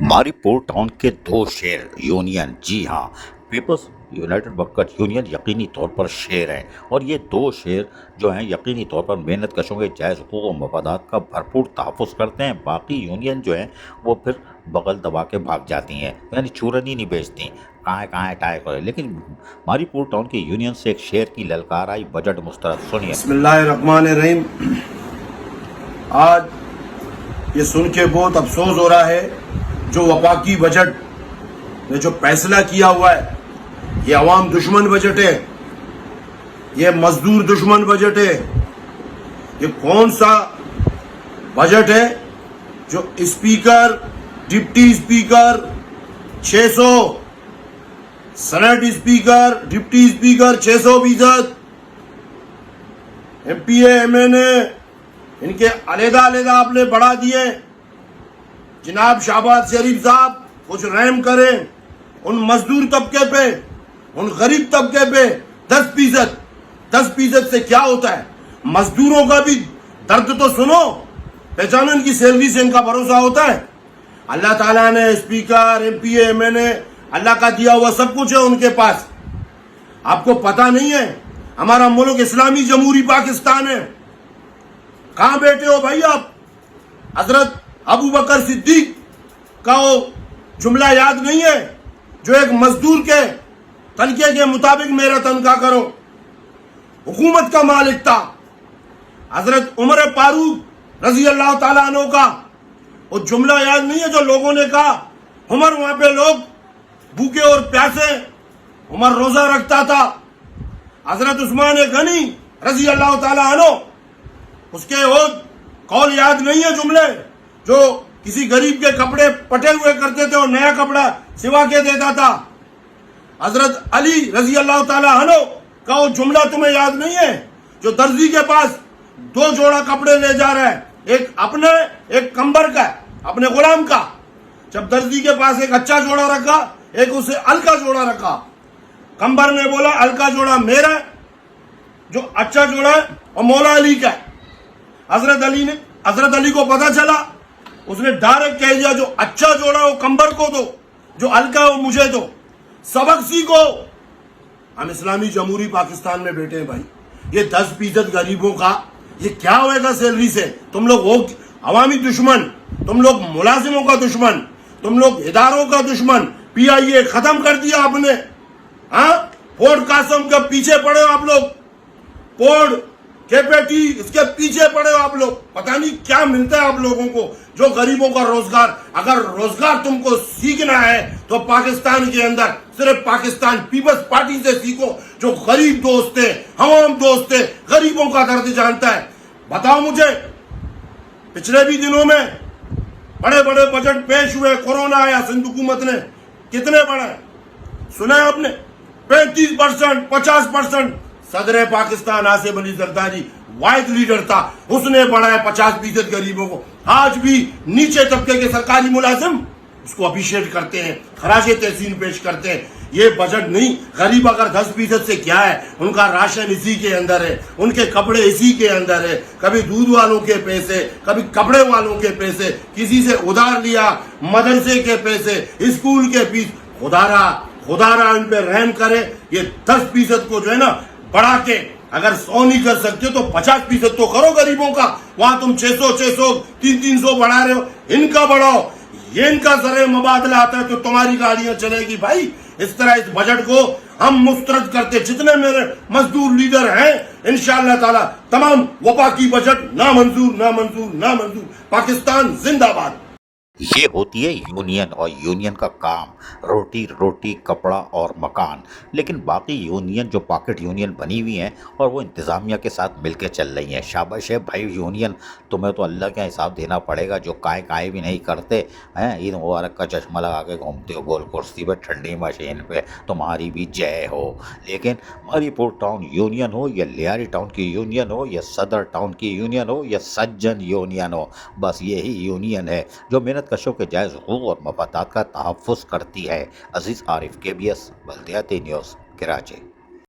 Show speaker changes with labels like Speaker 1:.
Speaker 1: ماریپور town کے دو شیر union, جی ہاں، پیپلز یونائٹڈ ورکرز یونین یقینی طور پر شیر ہیں، اور یہ دو شیر جو ہیں یقینی طور پر محنت کشوں کے جائز حقوق و مفادات کا بھرپور تحفظ کرتے ہیں۔ باقی یونین جو ہیں وہ پھر بغل دبا کے بھاگ جاتی ہیں، یعنی چورن ہی نہیں بیچتی، کہاں اٹیک ہو رہے۔ لیکن ماریپور ٹاؤن کے یونین سے ایک شیر کی للکار آئی، بجٹ مسترد، سنیے۔
Speaker 2: بسم اللہ الرحمن الرحیم۔ آج یہ سن کے بہت افسوس ہو رہا ہے جو وفاقی بجٹ نے جو فیصلہ کیا ہوا ہے، یہ عوام دشمن بجٹ ہے، یہ مزدور دشمن بجٹ ہے۔ یہ کون سا بجٹ ہے جو speaker, deputy speaker 600، senate speaker, deputy speaker 600%، M P A, M N A, ان کے علیحدہ آپ نے بڑھا دیے۔ جناب شہباز شریف صاحب کچھ رحم کریں ان مزدور طبقے پہ، ان غریب طبقے پہ۔ 10% سے کیا ہوتا ہے؟ مزدوروں کا بھی درد تو سنو، پہچانو، ان کی سیلری سے ان کا بھروسہ ہوتا ہے۔ اللہ تعالیٰ نے speaker, M P A, M N اے، اللہ کا دیا ہوا سب کچھ ہے ان کے پاس۔ آپ کو پتہ نہیں ہے ہمارا ملک اسلامی جمہوری پاکستان ہے؟ کہاں بیٹھے ہو بھائی آپ؟ حضرت ابو بکر صدیق کا وہ جملہ یاد نہیں ہے جو ایک مزدور کے تنخواہ کے مطابق میرا تنخواہ کرو؟ حکومت کا مالک تھا حضرت عمر فاروق رضی اللہ تعالیٰ عنہ کا وہ جملہ یاد نہیں ہے جو لوگوں نے کہا؟ عمر وہاں پہ لوگ بھوکے اور پیاسے، عمر روزہ رکھتا تھا۔ حضرت عثمان غنی رضی اللہ تعالیٰ عنہ، اس کے وہ قول یاد نہیں ہے جملے جو کسی غریب کے کپڑے پٹے ہوئے کرتے تھے اور نیا کپڑا سوا کے دیتا تھا؟ حضرت علی رضی اللہ تعالیٰ عنہ کا وہ جملہ تمہیں یاد نہیں ہے جو درزی کے پاس 2 جوڑا کپڑے لے جا رہا ہے، ایک اپنے، ایک کمبر کا، اپنے غلام کا۔ جب درزی کے پاس ایک اچھا جوڑا رکھا، ایک اسے ہلکا جوڑا رکھا، کمبر نے بولا ہلکا جوڑا میرا ہے، جو اچھا جوڑا ہے اور مولا علی کا ہے۔ حضرت علی کو پتا چلا، اس نے ڈائریکٹ کہہ دیا جو اچھا جوڑا وہ کمبر کو دو، جو ہلکا وہ مجھے دو۔ سبق سیکھو۔ ہم اسلامی جمہوری پاکستان میں بیٹھے ہیں بھائی، یہ 10% غریبوں کا یہ کیا ہوئے گا سیلری سے؟ تم لوگ وہ عوامی دشمن، تم لوگ ملازموں کا دشمن، تم لوگ اداروں کا دشمن۔ پی آئی اے ختم کر دیا آپ نے، ہاں؟ فورٹ قاسم کے پیچھے پڑے ہو آپ لوگ، پورٹ کیپیٹی اس کے پیچھے پڑے ہو آپ لوگ۔ پتہ نہیں کیا ملتا ہے آپ لوگوں کو جو غریبوں کا روزگار۔ اگر روزگار تم کو سیکھنا ہے تو پاکستان کے اندر صرف پاکستان پیپلز پارٹی سے سیکھو، جو غریب دوست ہے، عوام دوست ہے، غریبوں کا درد جانتا ہے۔ بتاؤ مجھے، پچھلے بھی دنوں میں بڑے بڑے بجٹ پیش ہوئے، کورونا آیا، سندھ حکومت نے کتنے بڑھائے سنا ہے آپ نے؟ 35%، 50%۔ صدر پاکستان آصف علی زرداری واحد لیڈر تھا، اس نے بڑھایا 50% غریبوں کو۔ آج بھی نیچے طبقے کے سرکاری ملازم اس کو اپریشیٹ کرتے ہیں، خراج تحسین پیش کرتے ہیں۔ یہ بجٹ نہیں، غریب اگر 10% سے کیا ہے؟ ان کا راشن اسی کے اندر ہے، ان کے کپڑے اسی کے اندر ہے، کبھی دودھ والوں کے پیسے، کبھی کپڑے والوں کے پیسے، کسی سے ادھار لیا، مدرسے کے پیسے، اسکول کے فیس۔ خدا را ان پہ رحم کرے۔ یہ 10% کو جو ہے نا بڑھا کے اگر 100 نہیں کر سکتے تو 50% تو کرو غریبوں کا۔ وہاں تم 600، 300 بڑھا رہے ہو، ان کا بڑھاؤ۔ یہ ان کا ذرع مبادلہ آتا ہے تو تمہاری گاڑیاں چلے گی بھائی۔ اس طرح اس بجٹ کو ہم مسترد کرتے، جتنے میرے مزدور لیڈر ہیں انشاءاللہ تعالی تمام وفاقی بجٹ نامنظور، نامنظور، نامنظور۔ پاکستان زندہ باد۔
Speaker 1: یہ ہوتی ہے یونین، اور یونین کا کام روٹی کپڑا اور مکان۔ لیکن باقی یونین جو پاکٹ یونین بنی ہوئی ہیں اور وہ انتظامیہ کے ساتھ مل کے چل رہی ہیں، شاباش ہے بھائی یونین، تمہیں تو اللہ کا حساب دینا پڑے گا جو کائے بھی نہیں کرتے ہیں۔ عید مبارک کا چشمہ لگا کے گھومتے ہو گول کرسی پہ، ٹھنڈی مشین پہ، تمہاری بھی جے ہو۔ لیکن ماریپور ٹاؤن یونین ہو یا لیاری ٹاؤن کی یونین ہو یا صدر ٹاؤن کی یونین ہو یا سجن یونین ہو، بس یہی یونین ہے جو محنت کشوں کے جائز حقوق اور مفادات کا تحفظ کرتی ہے۔ عزیز عارف، KBS بلدیاتی نیوز، کراچی۔